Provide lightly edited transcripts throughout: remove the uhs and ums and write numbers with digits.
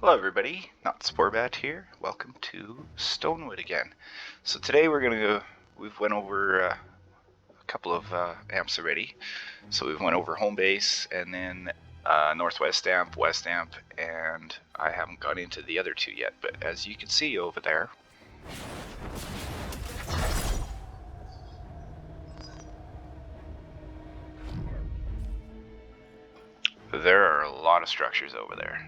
Hello everybody, Not Sporbat here. Welcome to Stonewood again. So today we've went over a couple of amps already. So we've went over home base and then northwest amp, west amp, and I haven't got into the other two yet. But as you can see over there, there are a lot of structures over there.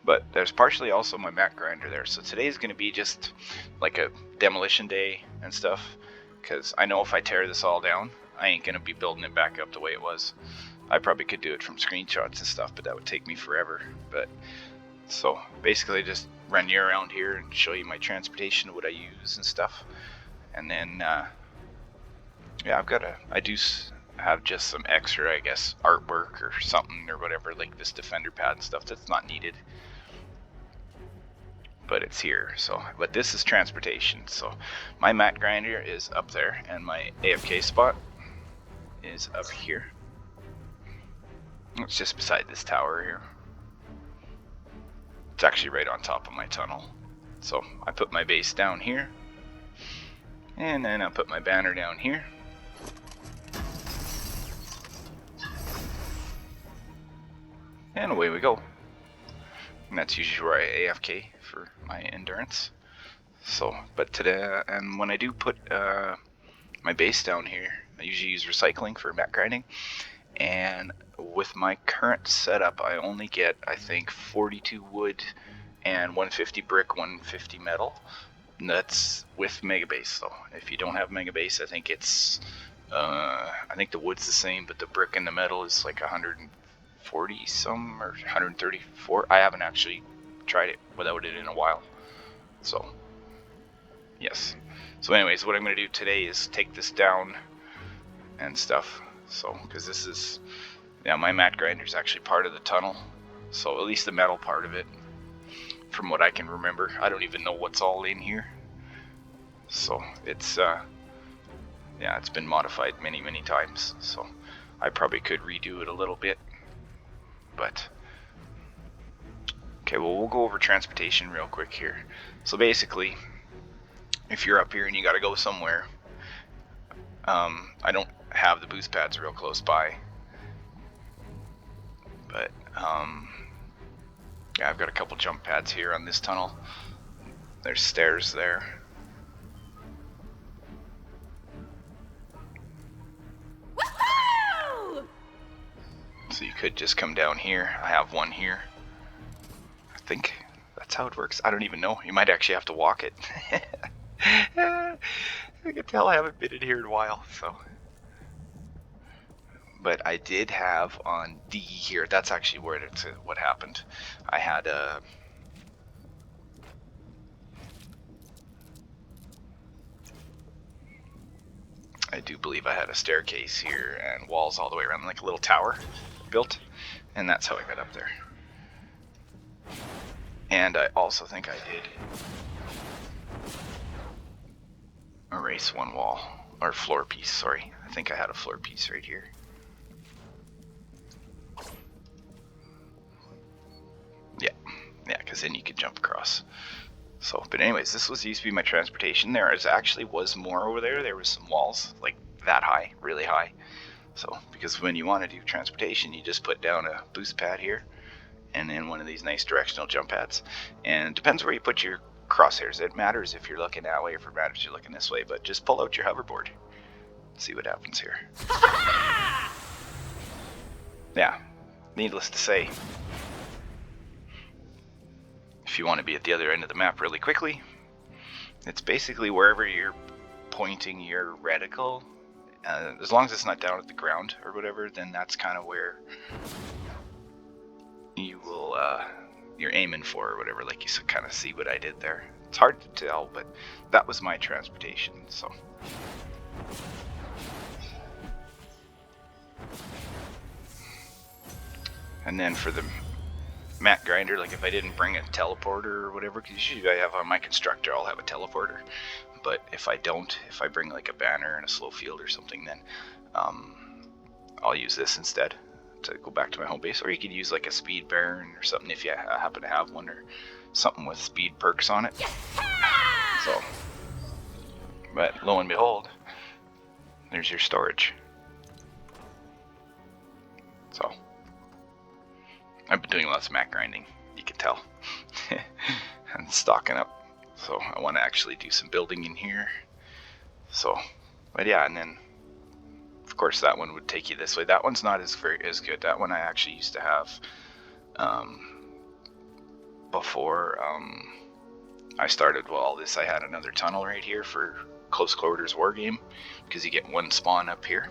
But there's partially also my mat grinder there. So today's going to be just like a demolition day and stuff. Because I know if I tear this all down, I ain't going to be building it back up the way it was. I probably could do it from screenshots and stuff, but that would take me forever. But so basically just run you around here and show you my transportation, what I use and stuff. And then, yeah, I do have just some extra, I guess, artwork or something or whatever, like this defender pad and stuff that's not needed. But it's here. But this is transportation. So my mat grinder is up there and my AFK spot is up here. It's just beside this tower here. It's actually right on top of my tunnel. So I put my base down here, and then I'll put my banner down here. And away we go. And that's usually where I AFK for my endurance. But today, and when I do put my base down here, I usually use recycling for mat grinding. And with my current setup, I only get, I think, 42 wood and 150 brick, 150 metal. And that's with mega base though. If you don't have mega base, I think it's, I think the wood's the same, but the brick and the metal is like 140 some or 134. I haven't actually tried it without it in a while. So yes. So anyways, what I'm going to do today is take this down and stuff. So because this is, yeah, my mat grinder is actually part of the tunnel. So at least the metal part of it, from what I can remember. I don't even know what's all in here. So it's yeah, it's been modified many times. So I probably could redo it a little bit. But okay, well, we'll go over transportation real quick here. So basically, if you're up here and you gotta go somewhere, I don't have the boost pads real close by, but yeah, I've got a couple jump pads here on this tunnel. There's stairs there. So you could just come down here. I have one here. I think that's how it works. I don't even know. You might actually have to walk it. I can tell I haven't been in here in a while, so. But I did have on D here. That's actually where what happened. I had a. I do believe I had a staircase here and walls all the way around, like a little tower built, and that's how I got up there. And I also think I did erase one wall, or floor piece, sorry. I think I had a floor piece right here. Yeah, because then you could jump across. So, but anyways, this used to be my transportation. There actually was more over there. There was some walls like that high, really high. So, because when you want to do transportation, you just put down a boost pad here, and then one of these nice directional jump pads. And it depends where you put your crosshairs. It matters if you're looking that way or if it matters if you're looking this way. But just pull out your hoverboard. See what happens here. Yeah, needless to say, if you want to be at the other end of the map really quickly, it's basically wherever you're pointing your reticle. As long as it's not down at the ground or whatever, then that's kind of where you will you're aiming for or whatever. Like you kind of see what I did there. It's hard to tell, but that was my transportation. So. And then for the mat grinder, like if I didn't bring a teleporter or whatever, because usually I have on my constructor, I'll have a teleporter. But if I don't, if I bring like a banner and a slow field or something, then I'll use this instead. to go back to my home base, or you could use like a speed baron or something if you happen to have one, or something with speed perks on it. So, but lo and behold, there's your storage. So, I've been doing lots of map grinding, you can tell, and stocking up. So I want to actually do some building in here. So, but yeah, and then of course that one would take you this way. That one's not as good. That one I actually used to have before I started all this. I had another tunnel right here for close quarters war game, because you get one spawn up here,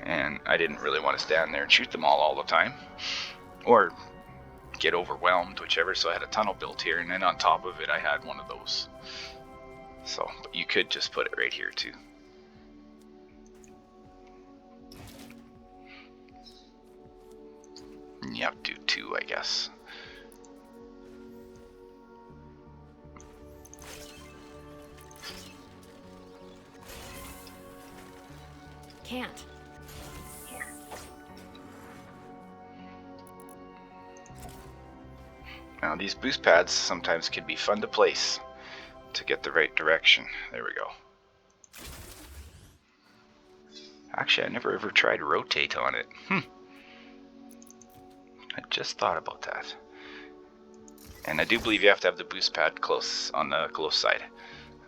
and I didn't really want to stand there and shoot them all the time, or get overwhelmed, whichever. So I had a tunnel built here, and then on top of it I had one of those. So, but you could just put it right here too. And you have to do 2, I guess. Can't. Now these boost pads sometimes can be fun to place to get the right direction. There we go. Actually, I never ever tried rotate on it. I just thought about that. And I do believe you have to have the boost pad close on the close side.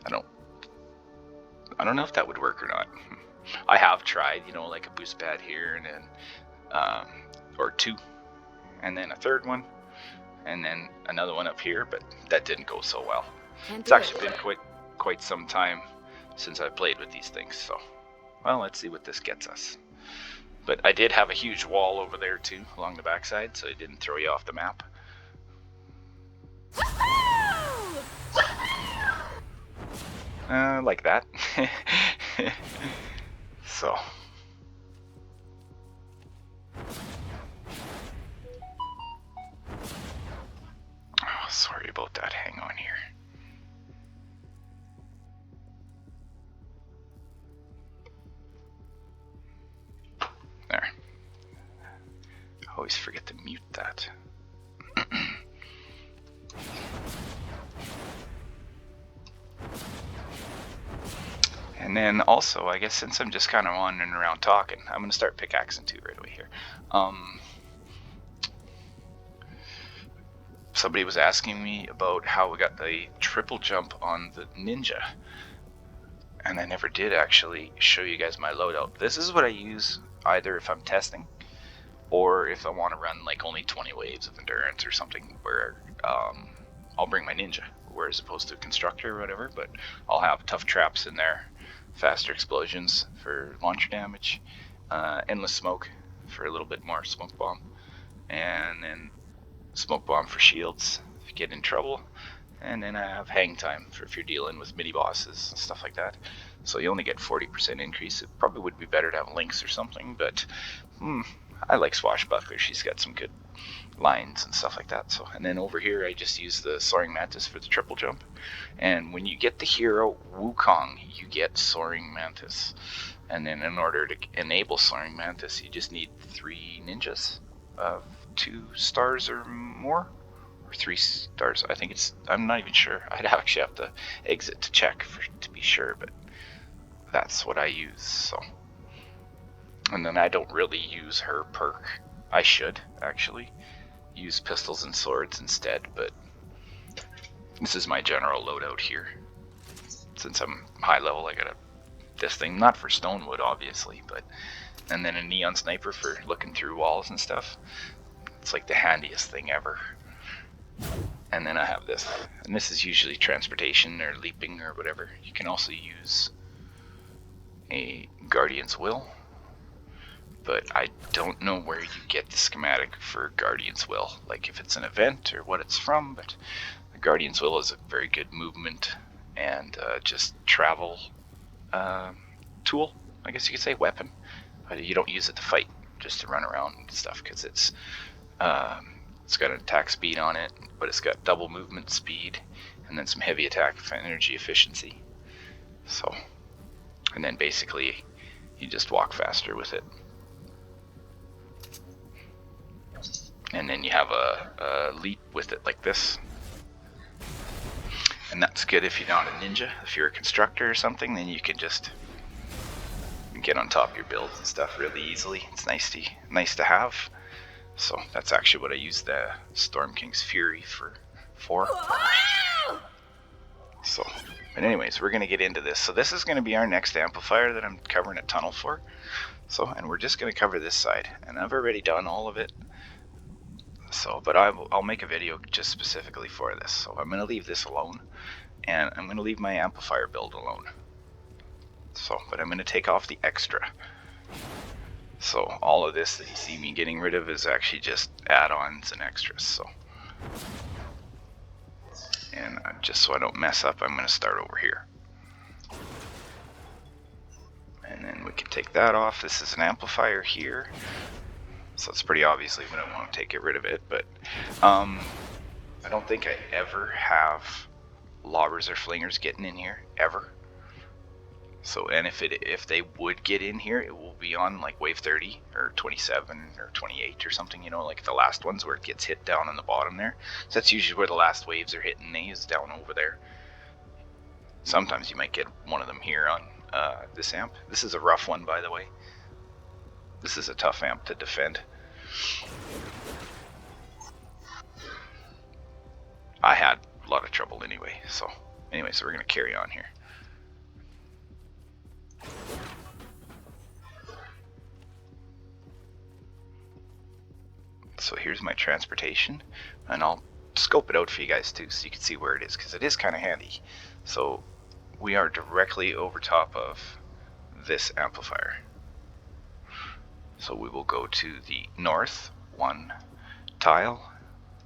I don't know if that would work or not. I have tried, you know, like a boost pad here, and then or 2, and then a third one, and then another one up here, but that didn't go so well. It's actually been quite some time since I played with these things, so well, let's see what this gets us. But I did have a huge wall over there too, along the backside, so it didn't throw you off the map. Like that. So. Oh, sorry about that. Hang on here. There. I always forget to mute that. And then also, I guess since I'm just kind of wandering around talking, I'm going to start pickaxing too right away here. Somebody was asking me about how we got the triple jump on the Ninja. And I never did actually show you guys my loadout. This is what I use either if I'm testing, or if I want to run like only 20 waves of endurance or something, where I'll bring my Ninja, where as opposed to a constructor or whatever, but I'll have tough traps in there, faster explosions for launcher damage, endless smoke for a little bit more smoke bomb, and then smoke bomb for shields if you get in trouble, and then I have hang time for if you're dealing with mini bosses and stuff like that. So you only get 40% increase. It probably would be better to have links or something, but I like Swashbuckler. She's got some good lines and stuff like that. So, and then over here I just use the Soaring Mantis for the triple jump. And when you get the hero Wukong, you get Soaring Mantis. And then in order to enable Soaring Mantis, you just need 3 ninjas of 2 stars or more, or 3 stars. I think it's, I'm not even sure. I'd actually have to exit to check to be sure, but that's what I use. So, and then I don't really use her perk. I should actually use pistols and swords instead, but this is my general loadout here. Since I'm high level, I got this thing, not for Stonewood obviously, but, and then a neon sniper for looking through walls and stuff. It's like the handiest thing ever. And then I have this, and this is usually transportation or leaping or whatever. You can also use a Guardian's Will, but I don't know where you get the schematic for Guardian's Will, like if it's an event or what it's from, but the Guardian's Will is a very good movement and just travel tool, I guess you could say, weapon, but you don't use it to fight, just to run around and stuff, because it's got an attack speed on it, but it's got double movement speed and then some heavy attack energy efficiency. So, and then basically you just walk faster with it. and then you have a leap with it like this. And that's good if you're not a ninja. If you're a constructor or something, then you can just get on top of your builds and stuff really easily. It's nice to have. So that's actually what I use the Storm King's Fury for. So, but anyways, we're gonna get into this. So this is gonna be our next amplifier that I'm covering a tunnel for. So, and we're just gonna cover this side, and I've already done all of it. So, but I'll make a video just specifically for this. So I'm gonna leave this alone, and I'm gonna leave my amplifier build alone. So, but I'm gonna take off the extra. So all of this that you see me getting rid of is actually just add-ons and extras. So. And just so I don't mess up, I'm going to start over here. And then we can take that off. This is an amplifier here. So it's pretty obviously we don't want to get rid of it. But I don't think I ever have lobbers or flingers getting in here, ever. So, and if they would get in here, it will be on like wave 30 or 27 or 28 or something, you know, like the last ones where it gets hit down on the bottom there. So that's usually where the last waves are hitting, is down over there. Sometimes you might get one of them here on this amp. This is a rough one, by the way. This is a tough amp to defend. I had a lot of trouble anyway, so we're going to carry on here. So here's my transportation, and I'll scope it out for you guys too so you can see where it is, because it is kind of handy. So we are directly over top of this amplifier. So we will go to the north, one tile,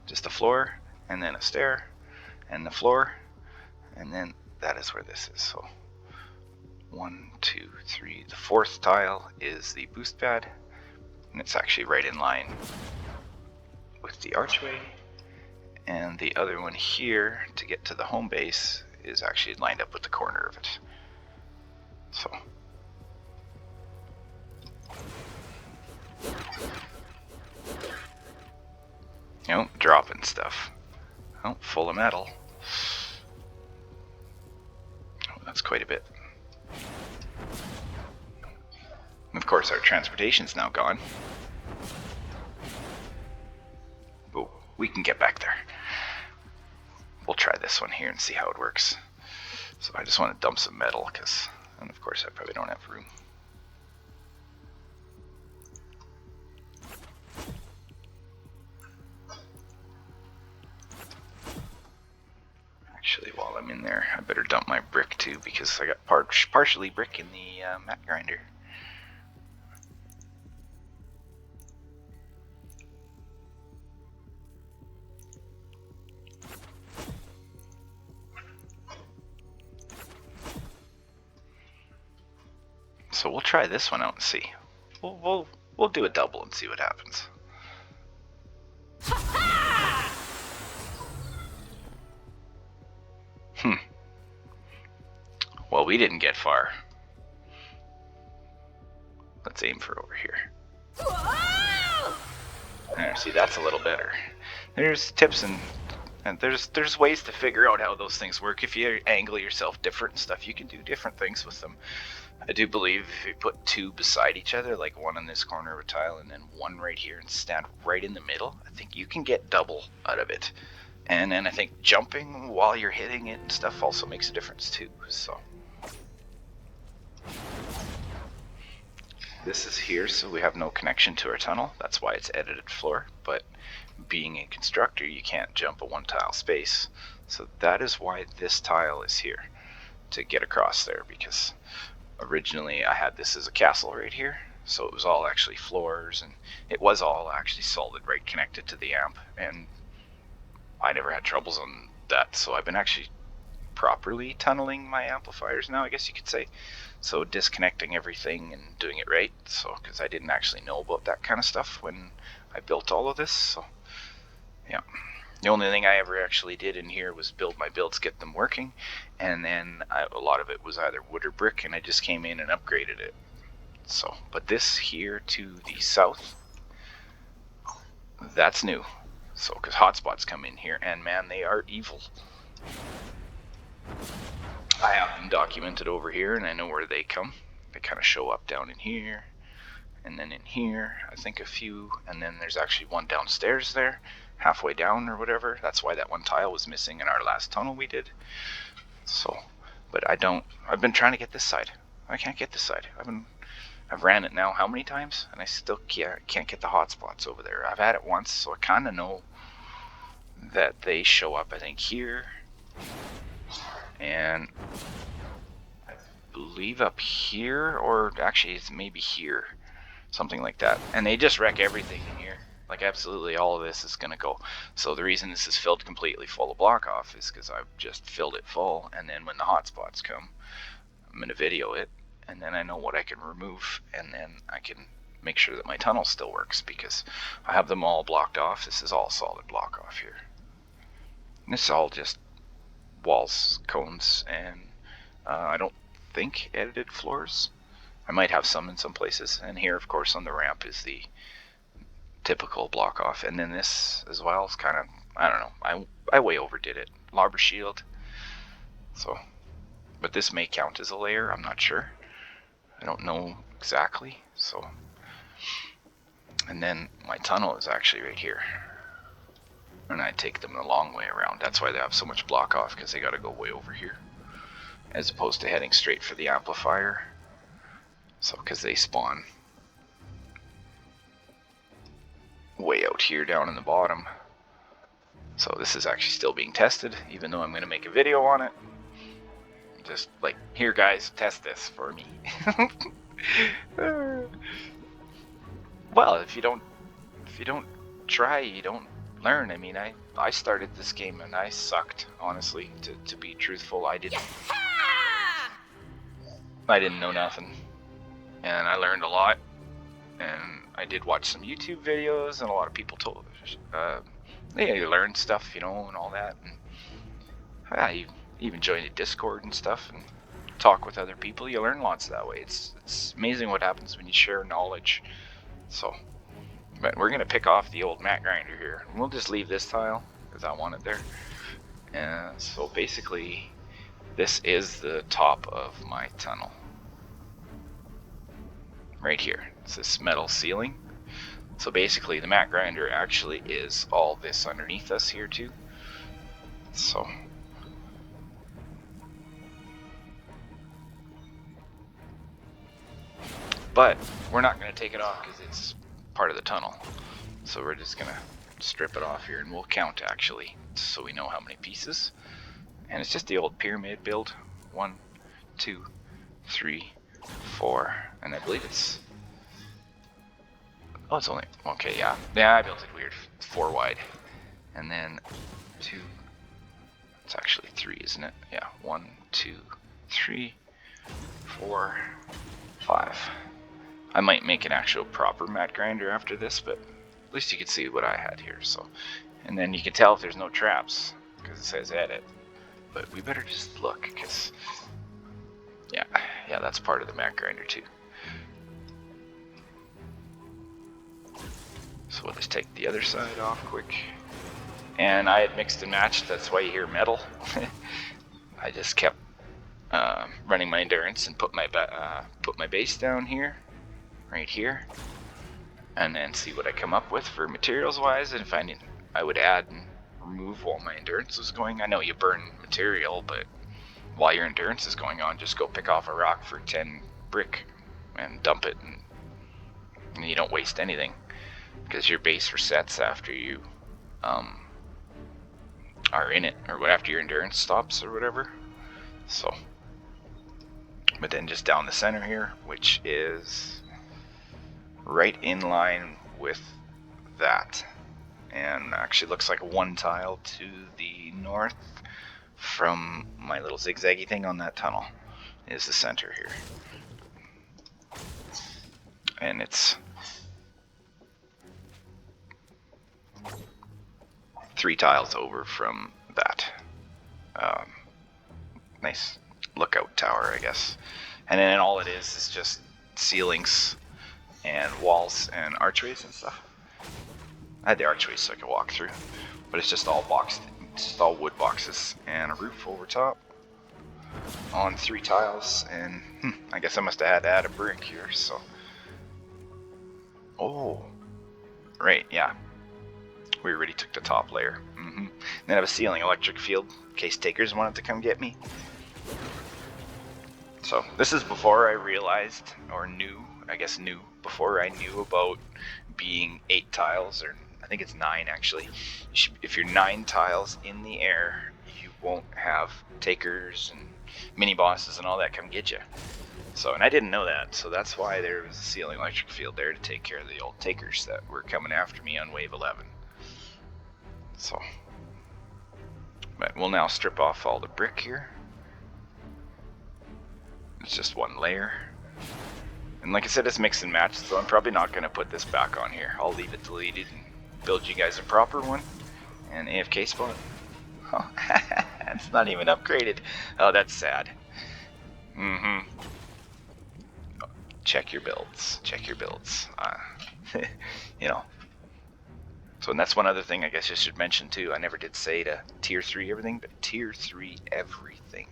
just a floor, and then a stair, and the floor, and then that is where this is. So 1, 2, 3, the fourth tile is the boost pad, and it's actually right in line with the archway, and the other one here to get to the home base is actually lined up with the corner of it. So dropping stuff. Oh, full of metal. Oh, that's quite a bit. And of course our transportation's now gone. We can get back there. We'll try this one here and see how it works. So I just want to dump some metal, and of course I probably don't have room. Actually, while I'm in there, I better dump my brick too, because I got partially brick in the mat grinder. So we'll try this one out and see. We'll do a double and see what happens. Well, we didn't get far. Let's aim for over here. There, see, that's a little better. There's tips and there's ways to figure out how those things work. If you angle yourself different and stuff, you can do different things with them. I do believe if you put two beside each other, like one in this corner of a tile and then one right here, and stand right in the middle, I think you can get double out of it. And then I think jumping while you're hitting it and stuff also makes a difference too. So this is here, so we have no connection to our tunnel. That's why it's edited floor. But being a constructor, you can't jump a one tile space. So that is why this tile is here, to get across there, because originally I had this as a castle right here. So it was all actually floors, and it was all actually solid right connected to the amp. And I never had troubles on that. So I've been actually properly tunneling my amplifiers now, I guess you could say. So disconnecting everything and doing it right. So, because I didn't actually know about that kind of stuff when I built all of this. So yeah, the only thing I ever actually did in here was build my builds, get them working, and then a lot of it was either wood or brick, and I just came in and upgraded it. So, but this here to the south that's new. So, because hotspots come in here, and man, they are evil. I have them documented over here, and I know where they come. They kind of show up down in here, and then in here, I think a few, and then there's actually one downstairs there, halfway down or whatever. That's why that one tile was missing in our last tunnel we did. So, but I've been trying to get this side. I can't get this side. I've ran it now how many times, and I still can't get the hotspots over there. I've had it once, so I kind of know that they show up, I think, here, and I believe up here, or actually it's maybe here, something like that. And they just wreck everything in here. Like, absolutely all of this is going to go. So the reason this is filled completely full of block off is because I've just filled it full, and then when the hotspots come, I'm going to video it, and then I know what I can remove, and then I can make sure that my tunnel still works, because I have them all blocked off. This is all solid block off here. And this is all just walls, cones, and I don't think edited floors. I might have some in some places, and here, of course, on the ramp is the typical block off, and then this as well is kind of, I don't know, I way overdid it. Larbor shield, so, but this may count as a layer, I'm not sure. I don't know exactly, so. And then my tunnel is actually right here, and I take them the long way around. That's why they have so much block off, because they got to go way over here, as opposed to heading straight for the amplifier. So, because they spawn way out here down in the bottom. So this is actually still being tested, even though I'm going to make a video on it. Just like, here guys, test this for me. Well, if you don't try, you don't learn. I mean, I started this game and I sucked, honestly, to be truthful. I didn't know nothing, and I learned a lot. And I did watch some YouTube videos, and a lot of people told they learned stuff, you know, and all that. And you even join a Discord and stuff and talk with other people. You learn lots that way. It's amazing what happens when you share knowledge. So, but we're gonna pick off the old mat grinder here. And we'll just leave this tile because I want it there. And so basically, this is the top of my tunnel. Right here, it's this metal ceiling. So basically the mat grinder actually is all this underneath us here too. So but we're not going to take it off because it's part of the tunnel. So we're just going to strip it off here, and we'll count actually, so we know how many pieces. And it's just the old pyramid build. 1, 2, 3, 4, and I believe it's, oh, it's only, okay, yeah, I built it weird. It's 4 wide, and then 2, it's actually 3, isn't it? Yeah, 1, 2, 3, 4, 5. I might make an actual proper mat grinder after this, but at least you can see what I had here. So, and then you can tell if there's no traps because it says edit. But we better just look, because yeah, that's part of the mat grinder too. So we'll just take the other side off quick. And I had mixed and matched. That's why you hear metal. I just kept running my endurance and put my base down here. Right here, and then see what I come up with for materials wise, and if I would add and remove while my endurance was going. I know you burn material, but while your endurance is going on, just go pick off a rock for 10 brick and dump it, and you don't waste anything, because your base resets after you are in it, or after your endurance stops or whatever. So, but then just down the center here, which is right in line with that, and actually looks like 1 tile to the north from my little zigzaggy thing on that tunnel is the center here, and it's 3 tiles over from that. Nice lookout tower, I guess. And then all it is just ceilings and walls and archways and stuff. I had the archway so I could walk through, but it's just all boxed, just all wood boxes and a roof over top on 3 tiles. And I guess I must have had to add a brick here. So, oh, right, yeah. We already took the top layer. Then I have a ceiling electric field in case takers wanted to come get me. So this is before I realized, or knew, before I knew about being 8 tiles, or I think it's 9 actually. If you're 9 tiles in the air, you won't have takers and mini bosses and all that come get you. So, and I didn't know that, so that's why there was a ceiling electric field there to take care of the old takers that were coming after me on wave 11. So, but we'll now strip off all the brick here. It's just 1 layer. And like I said, it's mix and match, so I'm probably not going to put this back on here. I'll leave it deleted and build you guys a proper one. And AFK spot. Oh, it's not even upgraded. Oh, that's sad. Check your builds. Check your builds. You know. So, and that's one other thing I guess I should mention too. I never did say to tier 3 everything, but tier 3 everything.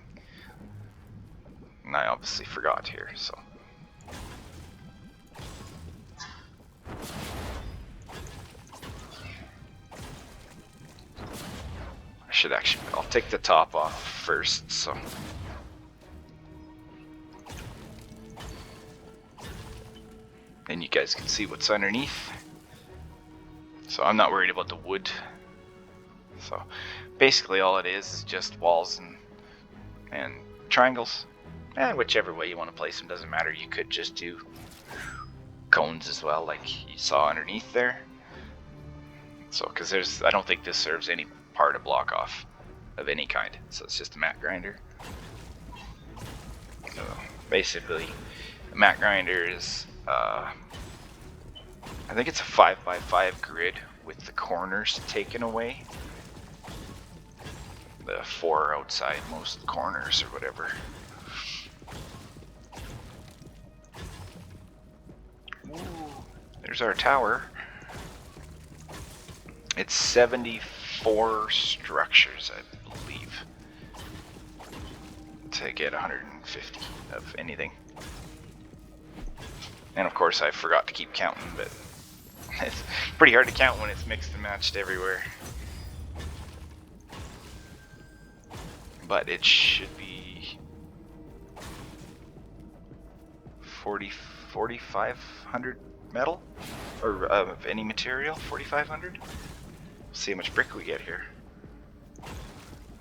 And I obviously forgot here, so. I should actually, I'll take the top off first, so. Then you guys can see what's underneath. So I'm not worried about the wood. So basically all it is just walls and triangles. And whichever way you want to place them doesn't matter. You could just do cones as well, like you saw underneath there. So, because I don't think this serves any part of block off of any kind. So it's just a mat grinder. So basically, a mat grinder is, I think it's a 5x5 grid with the corners taken away. The 4 outside most corners or whatever. There's our tower. It's 74 structures, I believe, to get 150 of anything. And of course I forgot to keep counting, but it's pretty hard to count when it's mixed and matched everywhere. But it should be 4,500 metal, or of any material, 4,500. See how much brick we get here.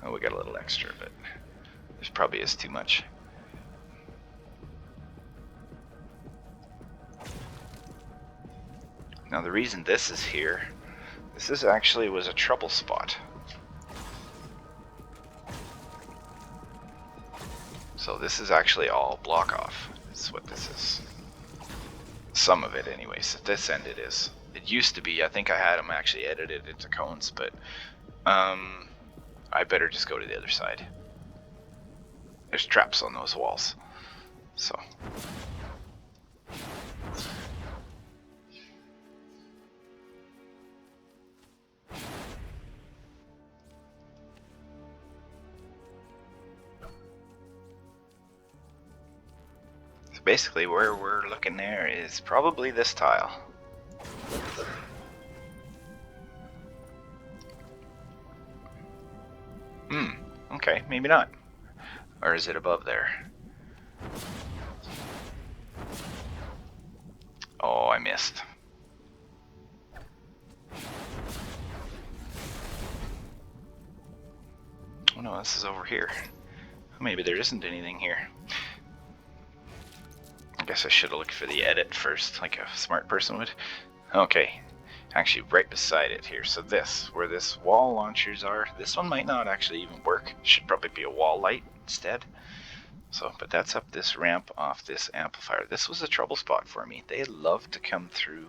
Oh, we got a little extra, but this probably is too much. Now the reason this is here, this actually was a trouble spot. So this is actually all block off. That's what this is. Some of it anyways. At this end it is. It used to be, I think I had them actually edited into cones, but I better just go to the other side. There's traps on those walls. So. Basically where we're looking there is probably this tile. Okay, maybe not. Or is it above there? Oh, I missed. Oh no, this is over here. Maybe there isn't anything here. I guess I should have looked for the edit first, like a smart person would. Okay, actually right beside it here. So this, where this wall launchers are, this one might not actually even work. It should probably be a wall light instead. So, but that's up this ramp off this amplifier. This was a trouble spot for me. They love to come through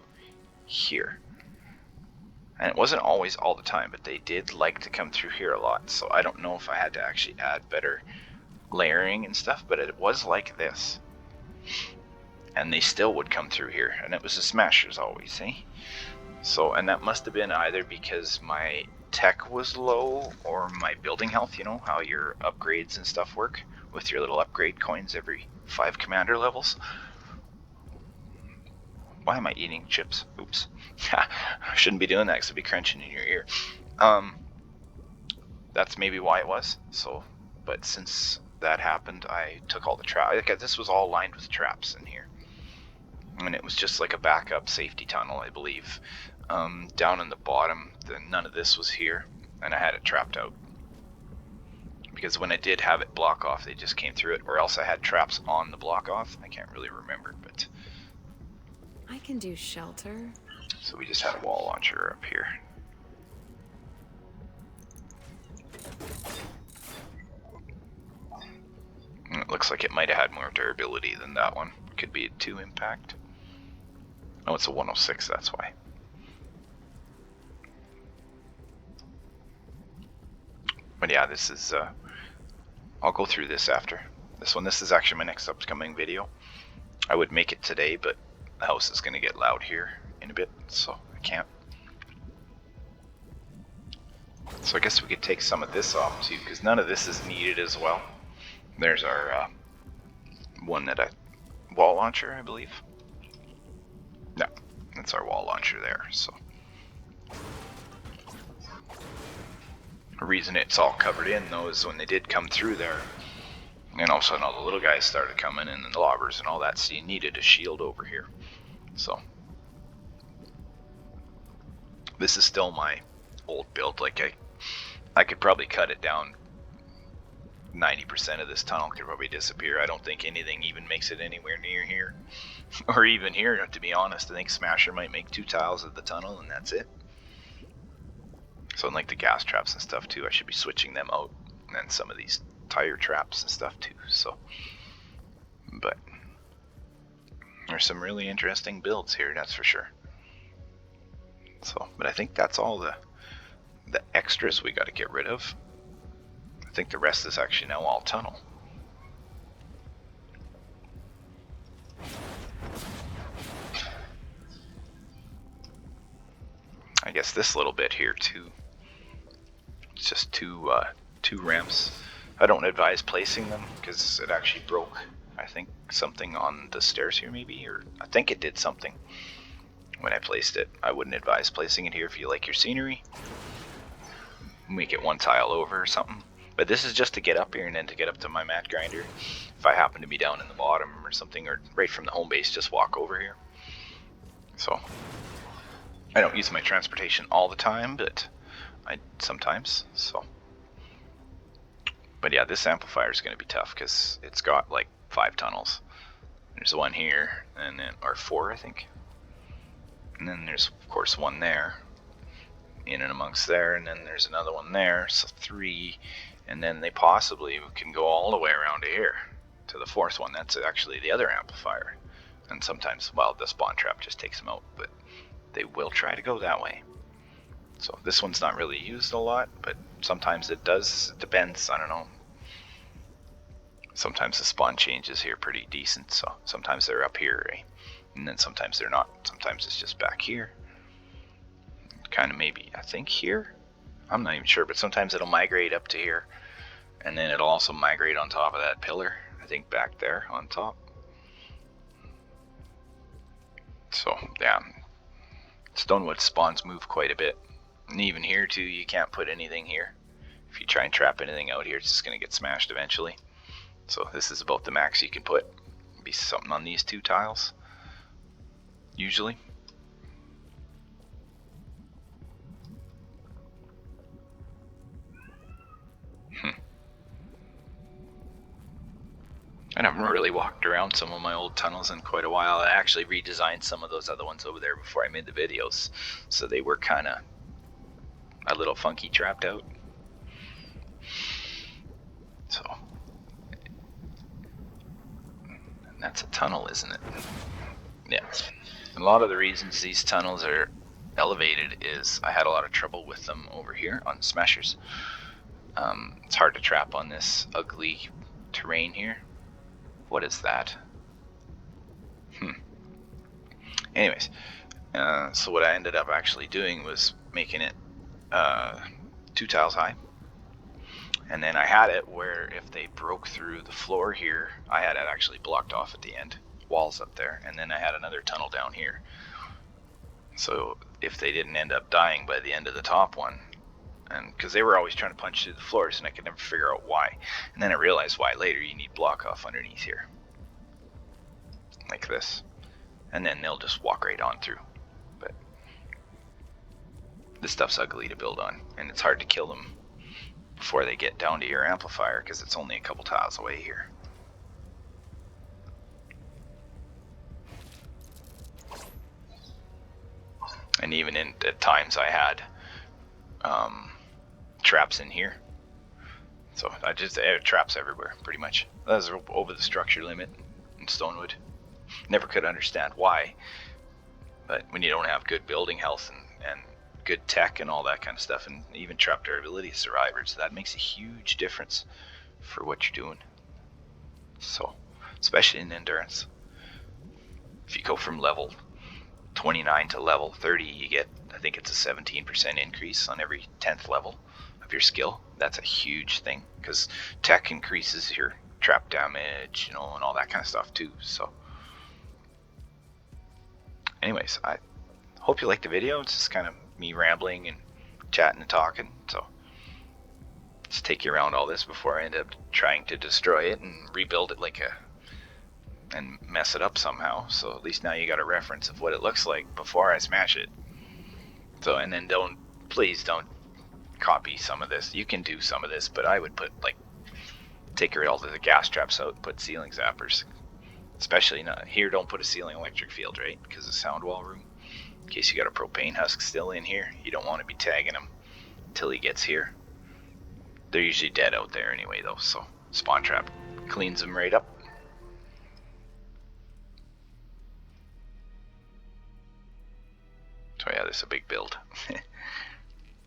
here. And it wasn't always all the time, but they did like to come through here a lot. So I don't know if I had to actually add better layering and stuff, but it was like this. And they still would come through here, and it was the smashers always, eh? So, and that must have been either because my tech was low or my building health, you know, how your upgrades and stuff work with your little upgrade coins every 5 commander levels. Why am I eating chips? Oops. I shouldn't be doing that because it'd be crunching in your ear. That's maybe why it was. So, but since that happened, I took all the traps. Like, this was all lined with traps in here. And it was just like a backup safety tunnel, I believe. Down in the bottom, none of this was here, and I had it trapped out. Because when I did have it block off, they just came through it, or else I had traps on the block off. I can't really remember, but... I can do shelter. So we just had a wall launcher up here. And it looks like it might have had more durability than that one. Could be a 2 impact. Oh, it's a 106, that's why. But yeah, this is, I'll go through this after this one. This is actually my next upcoming video. I would make it today, but the house is going to get loud here in a bit, so I can't. So I guess we could take some of this off too, because none of this is needed as well. There's our one that wall launcher, I believe. No, that's our wall launcher there. So the reason it's all covered in though is when they did come through there, and all of a sudden all the little guys started coming in, and the lobbers and all that, so you needed a shield over here. So this is still my old build. Like I could probably cut it down. 90% of this tunnel could probably disappear. I don't think anything even makes it anywhere near here. Or even here, to be honest. I think Smasher might make 2 tiles of the tunnel and that's it. So unlike the gas traps and stuff too, I should be switching them out. And then some of these tire traps and stuff too. So, but there's some really interesting builds here, that's for sure. So, but I think that's all the extras we got to get rid of. I think the rest is actually now all tunnel. I guess this little bit here too. It's just two ramps. I don't advise placing them because it actually broke. I think something on the stairs here maybe, or I think it did something when I placed it. I wouldn't advise placing it here if you like your scenery. Make it 1 tile over or something. But this is just to get up here and then to get up to my mat grinder. If I happen to be down in the bottom or something, or right from the home base, just walk over here. So I don't use my transportation all the time, but I sometimes. So, but yeah, this amplifier is going to be tough because it's got like 5 tunnels. There's one here, and then or 4, I think. And then there's of course one there, in and amongst there, and then there's another one there. So 3. And then they possibly can go all the way around to here, to the 4th one. That's actually the other amplifier. And sometimes, well, the spawn trap just takes them out, but they will try to go that way. So this one's not really used a lot, but sometimes it does. It depends, I don't know. Sometimes the spawn changes here pretty decent, so sometimes they're up here, right? And then sometimes they're not. Sometimes it's just back here. Kind of maybe, I think here? I'm not even sure, but sometimes it'll migrate up to here, and then it'll also migrate on top of that pillar, I think back there on top. So yeah, Stonewood spawns move quite a bit, and even here too, you can't put anything here. If you try and trap anything out here, it's just going to get smashed eventually. So this is about the max you can put. Be something on these 2 tiles usually. I haven't really walked around some of my old tunnels in quite a while. I actually redesigned some of those other ones over there before I made the videos, so they were kind of a little funky trapped out. So, and that's a tunnel, isn't it? Yeah. A lot of the reasons these tunnels are elevated is I had a lot of trouble with them over here on Smashers. It's hard to trap on this ugly terrain here. What is that? Anyways, So what I ended up actually doing was making it 2 tiles high. And then I had it where if they broke through the floor here, I had it actually blocked off at the end, walls up there, and then I had another tunnel down here. So if they didn't end up dying by the end of the top one, and because they were always trying to punch through the floors and I could never figure out why. And then I realized why later. You need block off underneath here. Like this. And then they'll just walk right on through. But this stuff's ugly to build on, and it's hard to kill them before they get down to your amplifier because it's only a couple tiles away here. And even at times I had traps in here. So I had traps everywhere, pretty much. That was over the structure limit in Stonewood. Never could understand why. But when you don't have good building health and good tech and all that kind of stuff, and even trap durability survivors, that makes a huge difference for what you're doing. So, especially in endurance. If you go from level 29 to level 30, you get, I think it's a 17% increase on every 10th level of your skill. That's a huge thing, because tech increases your trap damage, and all that kind of stuff too. So anyways, I hope you liked the video. It's just kind of me rambling and chatting and talking. So just take you around all this before I end up trying to destroy it and rebuild it and mess it up somehow. So at least now you got a reference of what it looks like before I smash it. So, and then please don't copy some of this. You can do some of this, but I would put take all the gas traps out and put ceiling zappers. Especially not here, don't put a ceiling electric field, right? Because of sound wall room. In case you got a propane husk still in here, you don't want to be tagging him until he gets here. They're usually dead out there anyway though, so spawn trap cleans them right up. So yeah, this is a big build.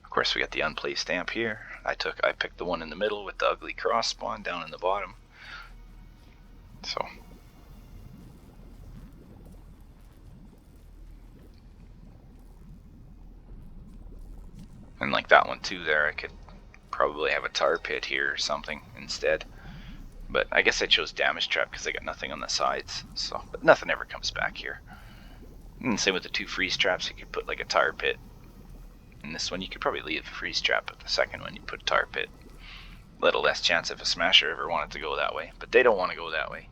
Of course we got the unplay stamp here. I picked the one in the middle with the ugly cross spawn down in the bottom. So and like that one too there, I could probably have a tar pit here or something instead. But I guess I chose damage trap because I got nothing on the sides. So, but nothing ever comes back here. And same with the 2 freeze traps, you could put like a tar pit. And this one you could probably leave the freeze trap, but the second one you put a tar pit. Little less chance if a smasher ever wanted to go that way, but they don't want to go that way.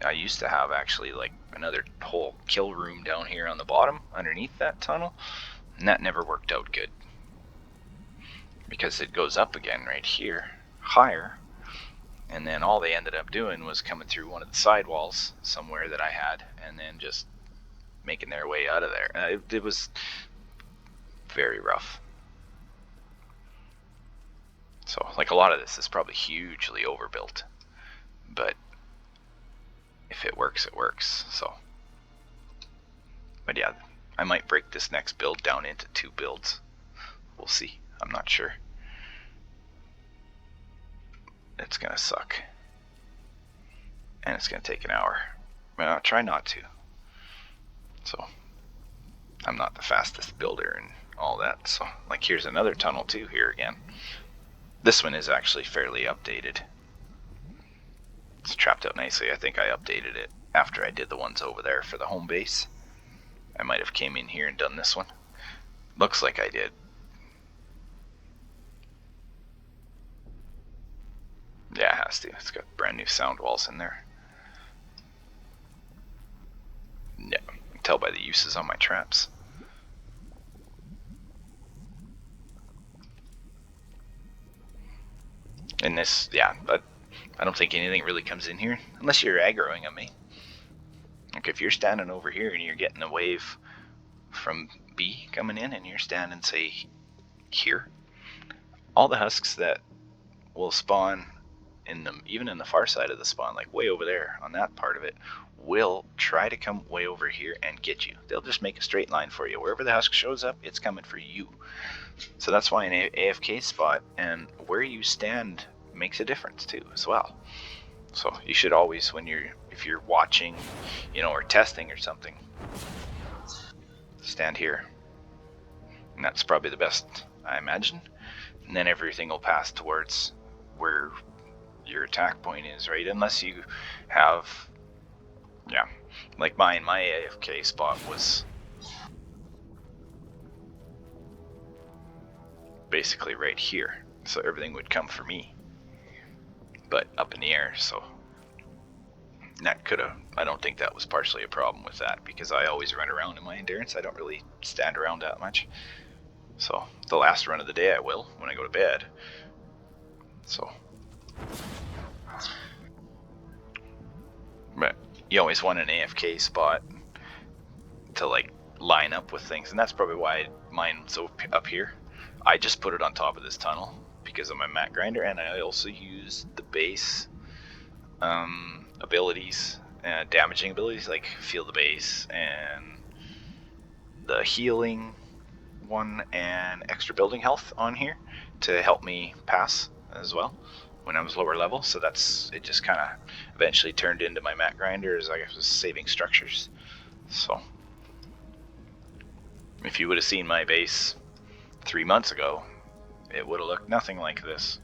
I used to have actually like another whole kill room down here on the bottom underneath that tunnel, and that never worked out good because it goes up again right here higher, and then all they ended up doing was coming through one of the side walls somewhere that I had and then just making their way out of there. It was very rough. So like a lot of this is probably hugely overbuilt, but if it works, it works. So, but yeah, I might break this next build down into 2 builds. We'll see. I'm not sure. It's gonna suck, and it's gonna take an hour. But I'll try not to. So I'm not the fastest builder and all that. So like here's another tunnel too here again. This one is actually fairly updated. It's trapped out nicely. I think I updated it after I did the ones over there for the home base. I might have came in here and done this one. Looks like I did. Yeah, it has to. It's got brand new sound walls in there. Yeah, I can tell by the uses on my traps. And this, yeah, but I don't think anything really comes in here unless you're aggroing at me. Like if you're standing over here and you're getting a wave from B coming in and you're standing, say, here, all the husks that will spawn even in the far side of the spawn, like way over there on that part of it, will try to come way over here and get you. They'll just make a straight line for you. Wherever the husk shows up, it's coming for you. So that's why an AFK spot and where you stand makes a difference too as well. So you should always, if if you're watching, you know, or testing or something, stand here. And that's probably the best, I imagine. And then everything will pass towards where your attack point is, right? Unless you have, yeah, like my AFK spot was basically right here, so everything would come for me, but up in the air. So that could have, I don't think that was partially a problem with that, because I always run around in my endurance. I don't really stand around that much. So the last run of the day I will when I go to bed. So, but you always want an AFK spot to like line up with things, and that's probably why mine's up here. I just put it on top of this tunnel because of my mat grinder, and I also use the base abilities, damaging abilities, like feel the base and the healing one and extra building health on here to help me pass as well when I was lower level. So that's, it just kind of eventually turned into my mat grinder as I was saving structures. So if you would have seen my base 3 months ago, it would have looked nothing like this.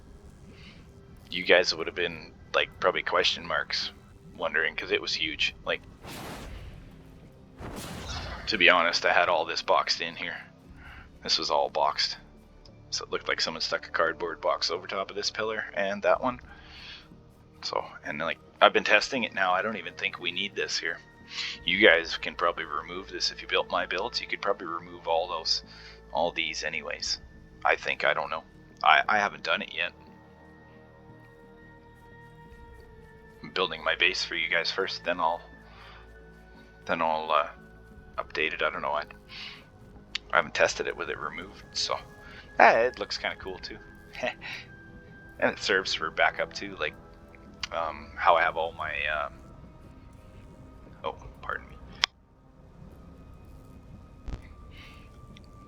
You guys would have been like probably question marks wondering, because it was huge. Like, to be honest, I had all this boxed in here. This was all boxed, so it looked like someone stuck a cardboard box over top of this pillar and that one. So, and like, I've been testing it now. I don't even think we need this here. You guys can probably remove this. If you built my builds, you could probably remove all these anyways. I think, I don't know. I haven't done it yet. I'm building my base for you guys first, then I'll update it. I don't know. I haven't tested it with it removed, so it looks kind of cool too. And it serves for backup too, like how I have all my oh, pardon me,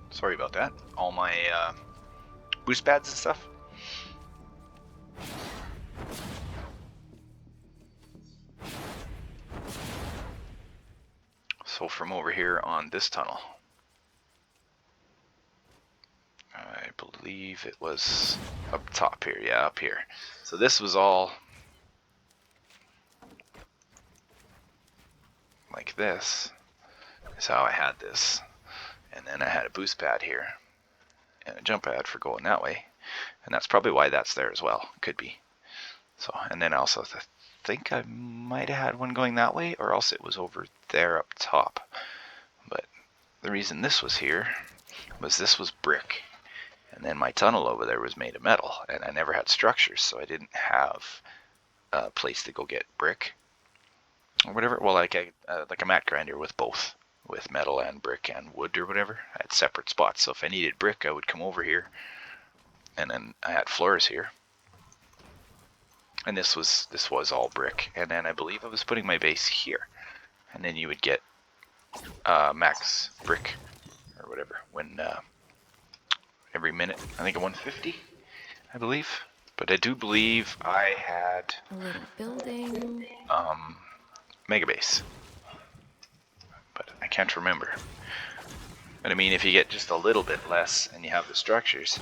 sorry about that, all my boost pads and stuff. So from over here on this tunnel, I believe it was up top here, yeah, up here. So this was all like this is how I had this. And then I had a boost pad here and a jump pad for going that way. And that's probably why that's there as well, could be. So, and then also think I might have had one going that way, or else it was over there up top. But the reason this was here was this was brick. And then my tunnel over there was made of metal, and I never had structures, so I didn't have a place to go get brick or whatever. Well, like a mat grinder with both, with metal and brick and wood or whatever. I had separate spots, so if I needed brick, I would come over here, and then I had floors here. And this was all brick, and then I believe I was putting my base here, and then you would get max brick or whatever when every minute. I think at 150, I believe. But I do believe I had A little building. mega base, but I can't remember. But I mean, if you get just a little bit less and you have the structures,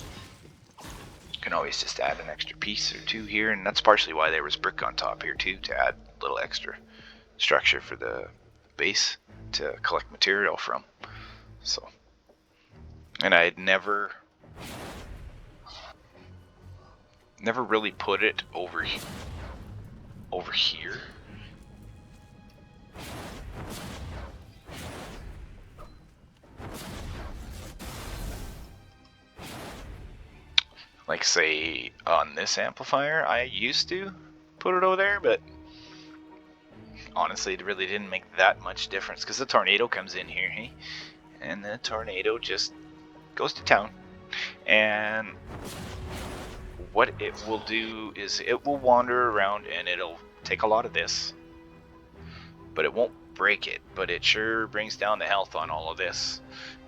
you can always just add an extra piece or two here, and that's partially why there was brick on top here too, to add a little extra structure for the base to collect material from. So, and I had never really put it over here. Like, say on this amplifier, I used to put it over there, but honestly, it really didn't make that much difference, because the tornado comes in here, hey? And the tornado just goes to town. And what it will do is it will wander around, and it'll take a lot of this, but it won't break it, but it sure brings down the health on all of this.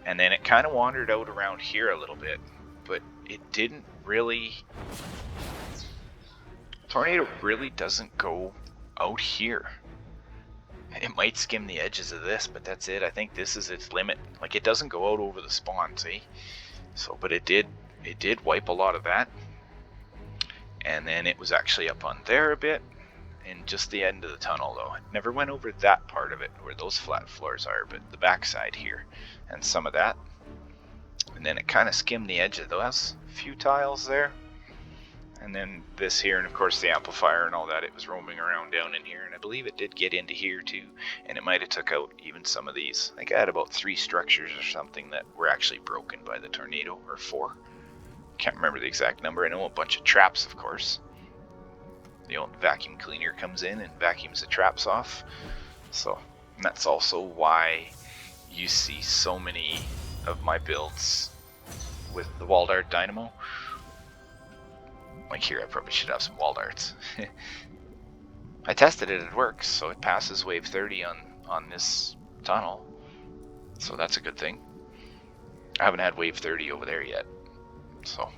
And then it kind of wandered out around here a little bit, but it didn't really, tornado really doesn't go out here. It might skim the edges of this, but that's it. I think this is its limit. Like, it doesn't go out over the spawn, see? So, but it did wipe a lot of that. And then it was actually up on there a bit, in just the end of the tunnel though. It never went over that part of it where those flat floors are, but the backside here and some of that. And then it kind of skimmed the edge of those few tiles there. And then this here, and of course the amplifier and all that, it was roaming around down in here, and I believe it did get into here too, and it might have took out even some of these. I think I had about 3 structures or something that were actually broken by the tornado, or 4. Can't remember the exact number. I know a bunch of traps, of course. The old vacuum cleaner comes in and vacuums the traps off. So that's also why you see so many of my builds with the wall dart dynamo. Like here, I probably should have some wall darts. I tested it, it works, so it passes wave 30 on this tunnel. So that's a good thing. I haven't had wave 30 over there yet. So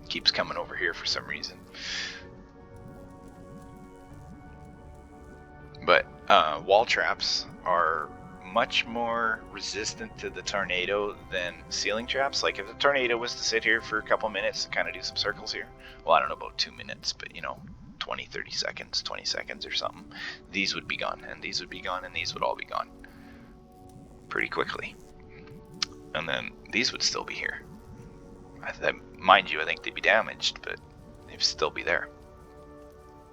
it keeps coming over here for some reason. But wall traps are much more resistant to the tornado than ceiling traps. Like if the tornado was to sit here for a couple minutes and kind of do some circles here, well, I don't know about 2 minutes, but you know, 20, 30 seconds, 20 seconds or something, these would be gone, and these would be gone, and these would all be gone pretty quickly. And then these would still be here. Mind you, I think they'd be damaged, but they'd still be there.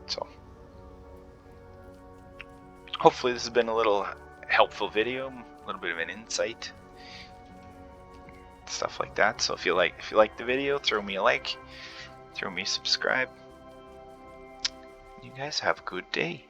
So hopefully this has been a little helpful video, a little bit of an insight, stuff like that. So if you like the video, throw me a like, throw me a subscribe. You guys have a good day.